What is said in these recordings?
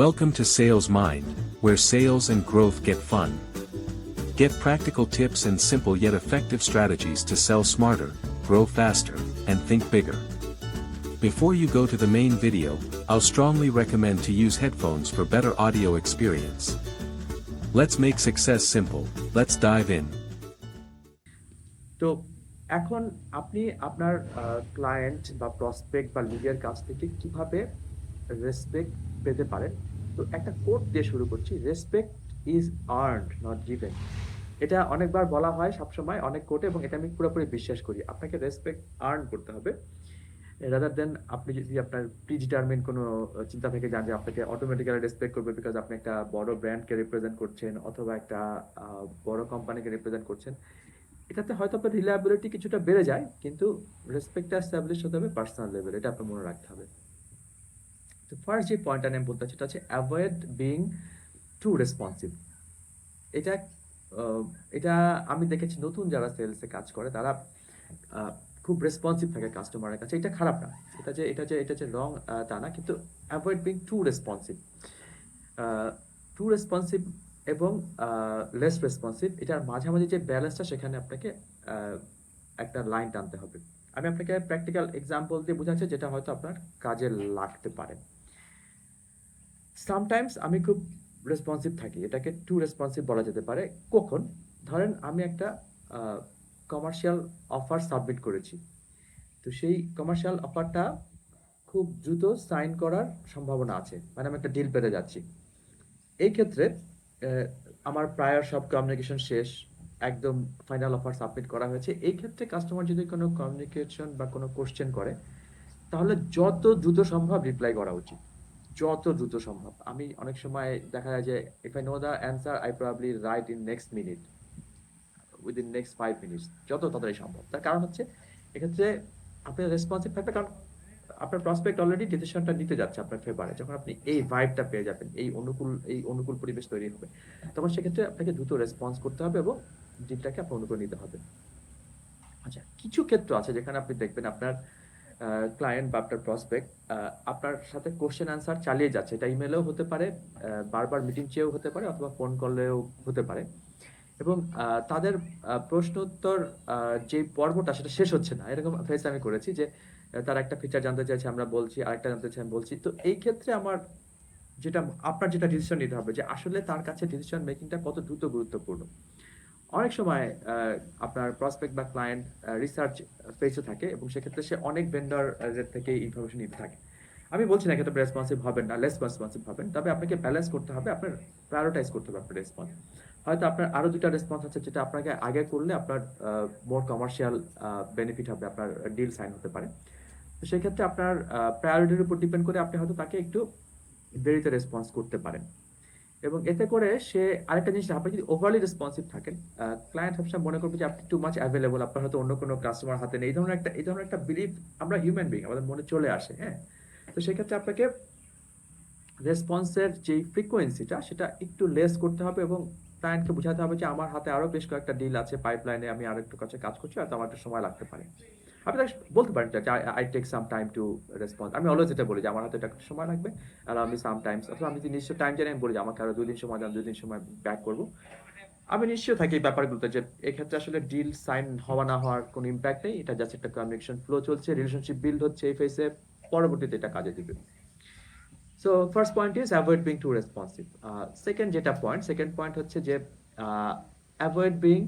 Welcome to Sales Mind, where sales and growth get fun. Get practical tips and simple yet effective strategies to sell smarter, grow faster, and think bigger. Before you go to the main video, I'll strongly recommend to use headphones for better audio experience. Let's make success simple. Let's dive in. তো এখন আপনি আপনার client বা prospect বা লিডের কাছ থেকে কিভাবে respect পেতে পারেন। তো একটা কোট দিয়ে শুরু করছি, respect is earned not given. এটা অনেকবার বলা হয় সবসময় অনেক কোর্টে, এবং এটা আমি পুরোপুরি বিশ্বাস করি। আপনাকে রেসপেক্ট আর্ন করতে হবে, রাদার দেন আপনি যদি আপনার প্রিডিটারমিন কোনো চিন্তা থেকে যান যে আপনাকে অটোমেটিক্যালি রেসপেক্ট করবে বিকজ আপনি একটা বড় ব্র্যান্ডকে রিপ্রেজেন্ট করছেন অথবা একটা বড় কোম্পানিকে রিপ্রেজেন্ট করছেন, এটাতে হয়তো আপনার রিলায়েবিলিটি কিছুটা বেড়ে যায়, কিন্তু রেসপেক্টটা এস্টাবলিশ হতে হবে পার্সোনাল লেভেল, এটা আপনার মনে রাখতে হবে। তো ফার্স্ট যে পয়েন্টটা আমি বলতে চাচ্ছি সেটা হচ্ছে অ্যাভয়েড বিং টু রেসপন্সিভ। এটা এটা আমি দেখেছি নতুন যারা সেলসে কাজ করে তারা খুব রেসপন্সিভ থাকে কাস্টমারের কাছে। এটা খারাপ না, এটা যে রং তা না, কিন্তু avoid being too responsive. Too responsive এবং লেস রেসপন্সিভ, এটার মাঝামাঝি যে ব্যালেন্সটা, সেখানে আপনাকে একটা লাইন টানতে হবে। আমি আপনাকে প্র্যাকটিক্যাল এক্সাম্পল দিয়ে বোঝাচ্ছি যেটা হয়তো আপনার কাজে লাগতে পারে। সামটাইমস আমি খুব রেসপন্সিভ থাকি, এটাকে টু রেসপন্সিভ বলা যেতে পারে। কখন? ধরেন আমি একটা কমার্শিয়াল অফার সাবমিট করেছি, তো সেই কমার্শিয়াল অফারটা খুব দ্রুত সাইন করার সম্ভাবনা আছে, মানে আমি একটা ডিল পেতে যাচ্ছি। এই ক্ষেত্রে আমার প্রায় সব কমিউনিকেশন শেষ, একদম ফাইনাল অফার সাবমিট করা হয়েছে। এই ক্ষেত্রে কাস্টমার যদি কোনো কমিউনিকেশন বা কোনো কোশ্চেন করে, তাহলে যত দ্রুত সম্ভব রিপ্লাই করা উচিত, যত দ্রুত সম্ভব। আমি অনেক সময় দেখা যায় যে if I know the answer I probably right in next minute, within next 5 minutes, যত তাড়াতাড়ি সম্ভব। তার কারণ হচ্ছে এক্ষেত্রে আপনি রেসপন্সিভ থাকবে, কারণ আপনার প্রসপেক্ট অলরেডি ডিসিশনটা নিতে যাচ্ছে আপনার ফেভারে। যখন আপনি এই ভাইবটা পেয়ে যাবেন, এই অনুকূল পরিবেশ তৈরি হবে, তখন সেক্ষেত্রে আপনাকে দ্রুত রেসপন্স করতে হবে এবং ডিলটাকে আপনার অনুকূল নিতে হবে। আচ্ছা, কিছু ক্ষেত্র আছে যেখানে আপনি দেখবেন আপনার ক্লায়েন্ট বা আপনার প্রসপেক্ট আপনার সাথে কোশ্চেন আনসার চালিয়ে যাচ্ছে। এটা ইমেলেও হতে পারে, বারবার মিটিং চেয়েও হতে পারে, অথবা ফোন কলেও হতে পারে, এবং তাদের প্রশ্ন উত্তর যে পর্বটা সেটা শেষ হচ্ছে না। এরকম ফেস আমি করেছি যে তারা একটা ফিচার জানতে চাইছে, আমরা বলছি, আরেকটা জানতে চাই, আমি বলছি। তো এই ক্ষেত্রে আপনার যেটা ডিসিশন নিতে হবে যে আসলে তার কাছে ডিসিশন মেকিংটা কত দ্রুত গুরুত্বপূর্ণ। অনেক সময় আপনার প্রসপেক্ট বা ক্লায়েন্ট রিসার্চ ফেসে থাকে, এবং সেক্ষেত্রে সে অনেক ভেন্ডর থেকে ইনফরমেশন নিতে থাকে। আমি বলছি না ক্ষেত্রে রেসপন্সিভ হবেন না, লেস রেসপন্সিভ হবেন, তবে আপনাকে ব্যালেন্স করতে হবে, আপনার প্রায়োরিটাইজ করতে হবে আপনার রেসপন্স। হয়তো আপনার আরো দুটা রেসপন্স আছে যেটা আপনাকে আগে করলে আপনার মোর কমার্শিয়াল বেনিফিট হবে, আপনার ডিল সাইন হতে পারে। তো সেক্ষেত্রে আপনার প্রায়োরিটির উপর ডিপেন্ড করে আপনি হয়তো তাকে একটু দেরিতে রেসপন্স করতে পারেন, এবং এতে করে সে আরেকটা জিনিস, আপনি যদি ওভারলি রেসপন্সিভ থাকেন, ক্লায়েন্ট সবসময় মনে করবে যে আপনি টু মাচ অ্যাভেলেবল, আপনার হয়তো অন্য কোনো কাস্টমার হাতে নেই। এই ধরনের একটা বিলিফ আমরা হিউম্যান বিং, আমাদের মনে চলে আসে। হ্যাঁ, তো সেক্ষেত্রে আপনাকে রেসপন্সের যে ফ্রিকোয়েন্সিটা সেটা একটু লেস করতে হবে, এবং ক্লায়েন্টকে বোঝাতে হবে যে আমার হাতে আরো বেশ কয়েকটা ডিল আছে পাইপলাইনে, আমি আরেকটু কাছে কাজ করছি, হয়তো আমার একটু সময় লাগতে পারে। আপনি বলতে পারেন যে I take some time to response. আমি অলওয়েজ এটা বলি যে আমার হাতে এটা একটু সময় লাগবে, আর আমি সামটাইমস, অথবা আমি যদি নিশ্চয় টাইম জানি, আমি বলি যে আমাকে আরো 2 দিন সময় দেন, 2 দিন সময় ব্যাক করবো। আমি নিশ্চয় থাকি এই ব্যাপারগুলোতে যে এক্ষেত্রে আসলে ডিল সাইন হওয়া না হওয়ার কোনো ইম্প্যাক্ট নেই, এটা জাস্ট একটা কমিউনিকেশন ফ্লো চলছে, রিলেশনশিপ বিল্ড হচ্ছে এই ফেসে, পরবর্তীতে এটা কাজে দিবে। So first point is avoid being too responsive. Second point হচ্ছে যে অ্যাভয়েড বিং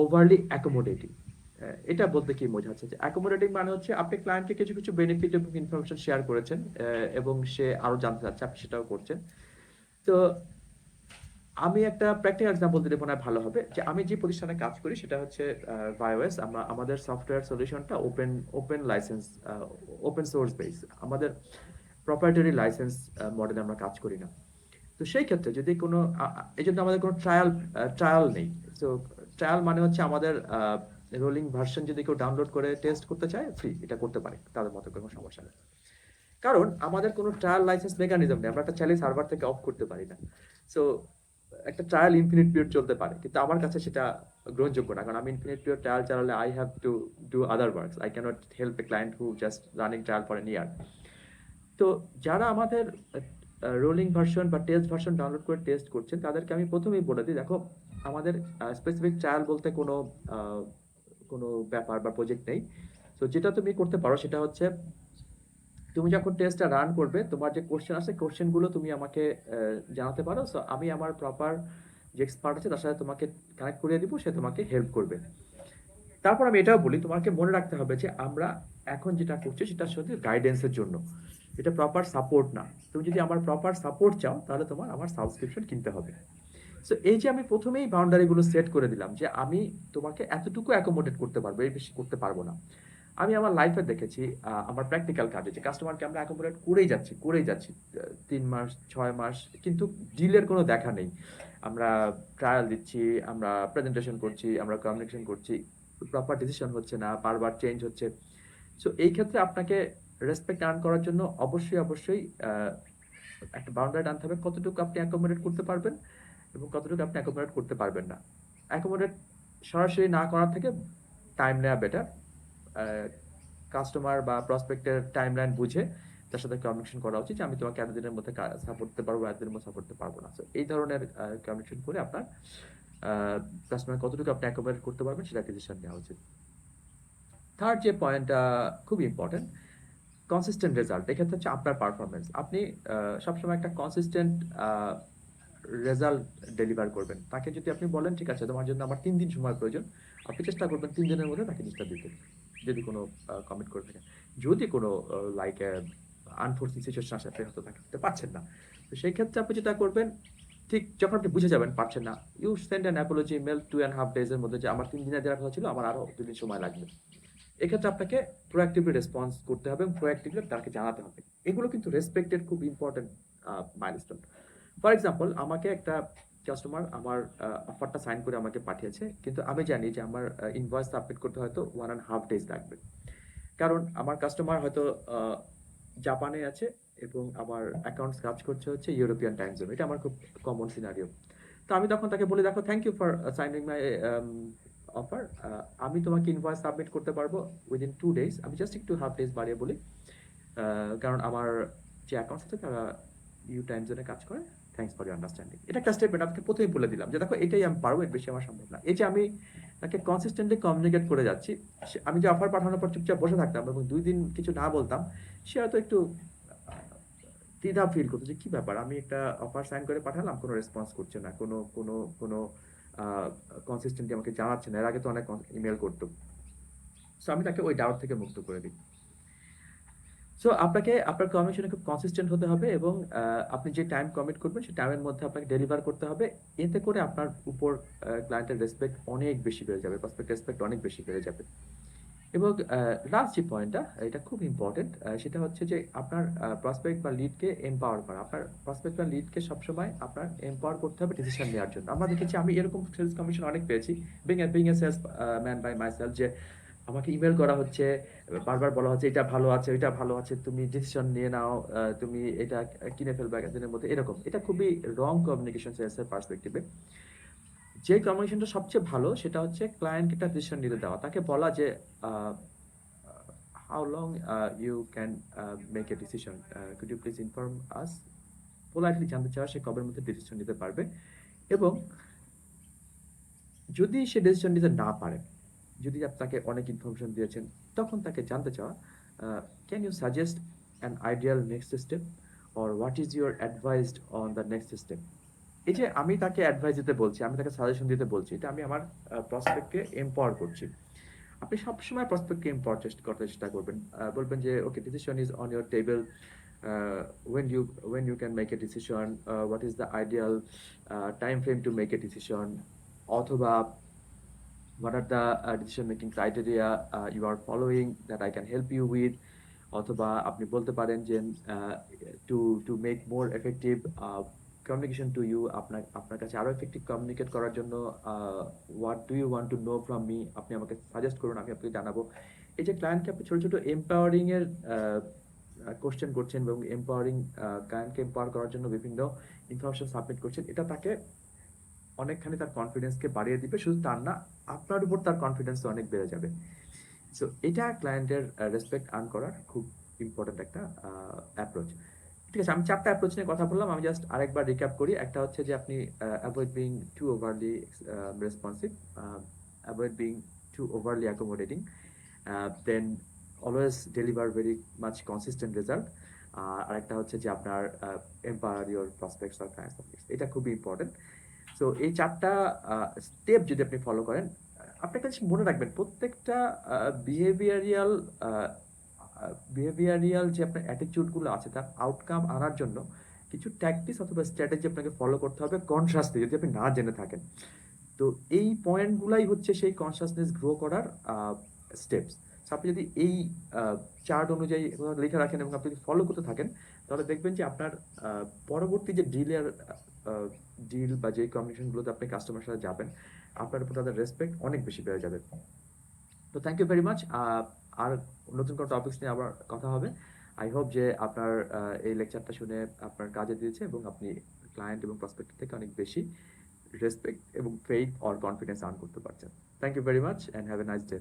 ওভারলি অ্যাকোমোডেটিং। এটা বলতে কি বোঝাচ্ছে যে অ্যাকোমোডেটিং মানে হচ্ছে আপনি ক্লায়েন্টকে কিছু কিছু বেনিফিট এবং ইনফরমেশন শেয়ার করেছেন, এবং সে আরো জানতে চাচ্ছে, আপনি সেটাও করছেন। তো আমি একটা প্র্যাকটিক্যাল এক্সাম্পল দিলে মনে হয় ভালো হবে, যে আমি যে প্রতিষ্ঠানে কাজ করি সেটা হচ্ছে ভাইওএস। আমাদের সফটওয়্যার সলিউশনটা open licence, open source base, আমাদের প্রপ্রাইটারি লাইসেন্স মডেলে আমরা কাজ করি না। তো সেই ক্ষেত্রে যদি কোনো এই জন্য আমাদের কোনো ট্রায়াল নেই। তো ট্রায়াল মানে হচ্ছে আমাদের রোলিং ভার্সন যদি কেউ ডাউনলোড করে টেস্ট করতে চায়, ফ্রি, এটা করতে পারে, তাদের মতো কোনো সমস্যা নেই। কারণ আমাদের কোনো ট্রায়াল লাইসেন্স মেকানিজম নেই, আমরা একটা চাইলে সার্ভার থেকে অফ করতে পারি না। সো একটা ট্রায়াল ইনফিনিট পিরিয়ড চলতে পারে, কিন্তু আমার কাছে সেটা গ্রহণযোগ্য না, কারণ আমি ইনফিনিট পিরিয়ড ট্রায়াল চালালে I have to do other works, I cannot help a client who just running trial for N ইয়ার। তো যারা আমাদের রোলিং ভার্সন বা টেস্ট ভার্সন ডাউনলোড করে টেস্ট করছেন, তাদেরকে আমি প্রথমেই বলে দিই, দেখো আমাদের স্পেসিফিক ট্রায়াল বলতে কোনো ব্যাপার বা প্রজেক্ট নেই। তো যেটা তুমি করতে পারো সেটা হচ্ছে, তুমি যখন টেস্টটা রান করবে, তোমার যে কোশ্চেন আছে কোশ্চেনগুলো তুমি আমাকে জানাতে পারো। সো আমি আমার প্রপার যে এক্সপার্ট আছে তার সাথে তোমাকে কানেক্ট করিয়ে দিব, সে তোমাকে হেল্প করবে। তারপর আমি এটাও বলি, তোমাকে মনে রাখতে হবে যে আমরা এখন যেটা করছি সেটা শুধু গাইডেন্সের জন্য, এটা প্রপার সাপোর্ট না। তুমি যদি আমার প্রপার সাপোর্ট চাও তাহলে তোমার আমার সাবস্ক্রিপশন কিনতে হবে। সো এই যে আমি প্রথমেই বাউন্ডারিগুলো সেট করে দিলাম যে আমি তোমাকে এতটুকু অ্যাকোমোডেট করতে পারবো, এর বেশি করতে পারবো না। আমি আমার লাইফে দেখেছি, আমার প্র্যাকটিক্যাল কাজে, যে কাস্টমারকে আমরা অ্যাকোমোডেট করেই যাচ্ছি 3 মাস 6 মাস, কিন্তু ডিলের কোনো দেখা নেই। আমরা ট্রায়াল দিচ্ছি, আমরা প্রেজেন্টেশন করছি, আমরা কমিউনিকেশন করছি, প্রপার ডিসিশন হচ্ছে না, বারবার চেঞ্জ হচ্ছে। সো এই ক্ষেত্রে আপনাকে রেসপেক্ট আর্ন করার জন্য অবশ্যই একটা বাউন্ডারি টানতে হবে, কতটুকু আপনি অ্যাকোমোডেট করতে পারবেন এবং কতটুকু আপনি অ্যাকোমোডেট করতে পারবেন না। অ্যাকোমোডেট সরাসরি না করার থেকে টাইম নেওয়া বেটার। কাস্টমার বা প্রসপেক্টের টাইমলাইন বুঝে তার সাথে কমিউনিকেশন করা উচিত যে আমি তোমাকে এতদিনের মধ্যে সাপোর্ট দিতে পারবো, এতদিনের মধ্যে সাপোর্ট দিতে পারবো না। So, এই ধরনের কমিউনিকেশন করে আপনার কাস্টমার কতটুকু আপনি অ্যাকোমোডেট করতে পারবেন সেটা ডিসিশন নেওয়া উচিত। থার্ড যে পয়েন্টটা খুব ইম্পর্টেন্ট, কনসিস্টেন্ট রেজাল্ট। এক্ষেত্রে হচ্ছে আপনার পারফরমেন্স। আপনি সবসময় একটা কনসিস্টেন্ট রেজাল্ট ডেলিভার করবেন। তাকে যদি আপনি বলেন ঠিক আছে তোমার জন্য আমার 3 দিন সময় প্রয়োজন, আপনি চেষ্টা করবেন 3 দিনের মধ্যে তাকে জিনিসটা দিতে, যদি কোনো কমিট করে থাকেন। যদি কোনো লাইক আনফোর্সিন সিচুয়েশন আসে, আপনি হয়তো তাকে দিতে পারছেন না, তো সেই ক্ষেত্রে আপনি যেটা করবেন, ঠিক যখন আপনি বুঝে যাবেন পারছেন না, you send an apology email 2.5 ডেজের মধ্যে যে আমার 3 দিনে দেওয়ার কথা ছিল, আমার আরো 2 দিন সময় লাগবে। এক্ষেত্রে আপনাকে প্রোঅ্যাক্টিভলি রেসপন্স করতে হবে এবং প্রোঅ্যাক্টিভলি তাকে জানাতে হবে। এগুলো কিন্তু রেসপেক্টেড খুব ইম্পর্টেন্ট মাইলস্টোন। ফর এক্সাম্পল, আমাকে একটা কাস্টমার আমার অফারটা সাইন করে আমাকে পাঠিয়েছে, কিন্তু আমি জানি যে আমার ইনভয়েস সাবমিট করতে হয়তো 1.5 ডেজ লাগবে। কারণ আমার কাস্টমার হয়তো জাপানে আছে এবং আমার অ্যাকাউন্টস কাজ করছে হচ্ছে ইউরোপিয়ান টাইম জোন। এটা আমার খুব কমন সিনারিও। তো আমি তখন তাকে বলি, দেখো thank you for signing my offer, আমি তোমাকে ইনভয়েস সাবমিট করতে পারবো উইদিন 2 ডেজ। আমি জাস্ট একটু হাফ ডেজ বাড়িয়ে বলি, কারণ আমার যে অ্যাকাউন্টস আছে তারা ইউ টাইম জোনে কাজ করে। Thanks for your understanding. এটা একটা স্টেটমেন্ট আপনাকে প্রথমেই বলে দিলাম যে দেখো এটাই আমি পারবো, এর বেশি আমার সম্ভব না। এই যে আমি তাকে কনসিস্টেন্টলি কমিউনিকেট করে যাচ্ছি, আমি যে অফার পাঠানোর পর চুপচাপ বসে থাকতাম এবং 2 দিন কিছু না বলতাম, সে হয়তো একটু দ্বিধা ফিল করতো যে কি ব্যাপার, আমি একটা অফার সাইন করে পাঠালাম, কোনো রেসপন্স করছে না, কোনো কনসিস্টেন্টলি আমাকে জানাচ্ছে না। এর আগে তো অনেক ইমেল করতো। সো আমি তাকে ওই ডাউট থেকে মুক্ত করে দিই। সো আপনাকে আপনার কমিউনিকেশনে খুব কনসিস্টেন্ট হতে হবে এবং আপনি যে টাইম কমিট করবেন সেই টাইমের মধ্যে আপনাকে ডেলিভার করতে হবে। এতে করে আপনার উপর ক্লায়েন্টের রেসপেক্ট অনেক বেশি বেড়ে যাবে, প্রসপেক্ট রেসপেক্ট অনেক বেশি বেড়ে যাবে। এবং লাস্ট যে পয়েন্টটা, এটা খুব ইম্পর্টেন্ট, সেটা হচ্ছে যে আপনার প্রসপেক্ট বা লিডকে এম্পাওয়ার করা। আপনার প্রসপেক্ট বা লিডকে সবসময় আপনার এম্পাওয়ার করতে হবে ডিসিশন নেওয়ার জন্য। আমরা দেখেছি, আমি এরকম সেলস কমিশন অনেক পেয়েছি, being a salesman by myself, যে আমাকে ইমেল করা হচ্ছে, বারবার বলা হচ্ছে এটা ভালো আছে, ওইটা ভালো আছে, তুমি ডিসিশন নিয়ে নাও, তুমি এটা কিনে ফেলবে একদিনের মধ্যে, এরকম। এটা খুবই রং কমিউনিকেশন সেলসের পার্সপেক্টিভে। যে কমিউনিকেশনটা সবচেয়ে ভালো সেটা হচ্ছে ক্লায়েন্টকে একটা ডিসিশন নিতে দেওয়া, তাকে বলা যে how long you can make a decision, could you please inform us. Politely জানতে চাওয়া সে কবের মধ্যে ডিসিশন নিতে পারবে। এবং যদি সে ডিসিশন নিতে না পারে, যদি তাকে অনেক ইনফরমেশন দিয়েছেন, তখন তাকে জানতে চাওয়া, can you suggest an ideal next step, or what is your advised on the next step. এই যে আমি তাকে অ্যাডভাইস দিতে বলছি, আমি তাকে সাজেশন দিতে বলছি, এটা আমি আমার প্রসপেক্টকে এম্পাওয়ার করছি। আপনি সবসময় প্রসপেক্টকে এম্পাওয়ার করতে চেষ্টা করবেন। বলবেন যে okay, decision is on your table, when you can make a decision, what is the ideal time frame to make a decision, অথবা what are the decision making criteria you are following that I can help you with, অথবা আপনি বলতে পারেন যে to make more effective communication to you, আপনার কাছে আরো effective communicate করার জন্য what do you want to know from me, আপনি আমাকে সাজেস্ট করুন, আমি আপনাকে জানাবো। এই যে ক্লায়েন্টকে আপনি ছোট ছোট এম্পাওয়ারিং এর কোশ্চেন করছেন এবং এম্পাওয়ারিং ক্লায়েন্টকে এম্পাওয়ার করার জন্য বিভিন্ন ইনফরমেশন সাবমিট করছেন, এটা তাকে অনেকখানি তার কনফিডেন্সকে বাড়িয়ে দিবে। শুধু তার না, আপনার উপর তার কনফিডেন্স অনেক বেড়ে যাবে। সো এটা ক্লায়েন্টের রেসপেক্ট আর্ন করার খুব ইম্পর্টেন্ট একটা অ্যাপ্রোচ। ঠিক আছে, আমি ৪ টা অ্যাপ্রোচ নিয়ে কথা বললাম। আমি জাস্ট আরেকবার রিক্যাপ করি। একটা হচ্ছে যে আপনি avoid being too overly responsive, avoid being too overly accommodating, then always deliver very much consistent result. আরেকটা হচ্ছে যে আপনার empower your prospects or clients. এটা খুবই ইম্পর্টেন্ট। সো এই ৪ টা স্টেপ যদি আপনি ফলো করেন, আপনি একটা জিনিস মনে রাখবেন, প্রত্যেকটা বিহেভিয়ারিয়াল যে আপনার অ্যাটিটিউডগুলো আছে তার আউটকাম আনার জন্য কিছু ট্যাকটিক্স অথবা স্ট্র্যাটেজি আপনাকে ফলো করতে হবে কনসাসলি, যদি আপনি না জেনে থাকেন। তো এই পয়েন্টগুলাই হচ্ছে সেই কনসাসনেস গ্রো করার স্টেপস। আপনি যদি এই চার্ট অনুযায়ী লিখে রাখেন এবং আপনি যদি ফলো করতে থাকেন, তাহলে দেখবেন যে আপনার পরবর্তী যে ডিল বা যে কমিউনিকেশনগুলোতে আপনি কাস্টমারের সাথে যাবেন, আপনার উপর তাদের রেসপেক্ট অনেক বেশি বেড়ে যাবে। তো থ্যাংক ইউ ভেরি মাচ। আর নতুন কোনো টপিকস নিয়ে আবার কথা হবে। আই হোপ যে আপনার এই লেকচারটা শুনে আপনার কাজে দিয়েছে এবং আপনি ক্লায়েন্ট এবং প্রসপেক্ট থেকে অনেক বেশি রেসপেক্ট এবং ফেইথ অর কনফিডেন্স আর্ন করতে পারছেন। Thank you very much and have a nice day.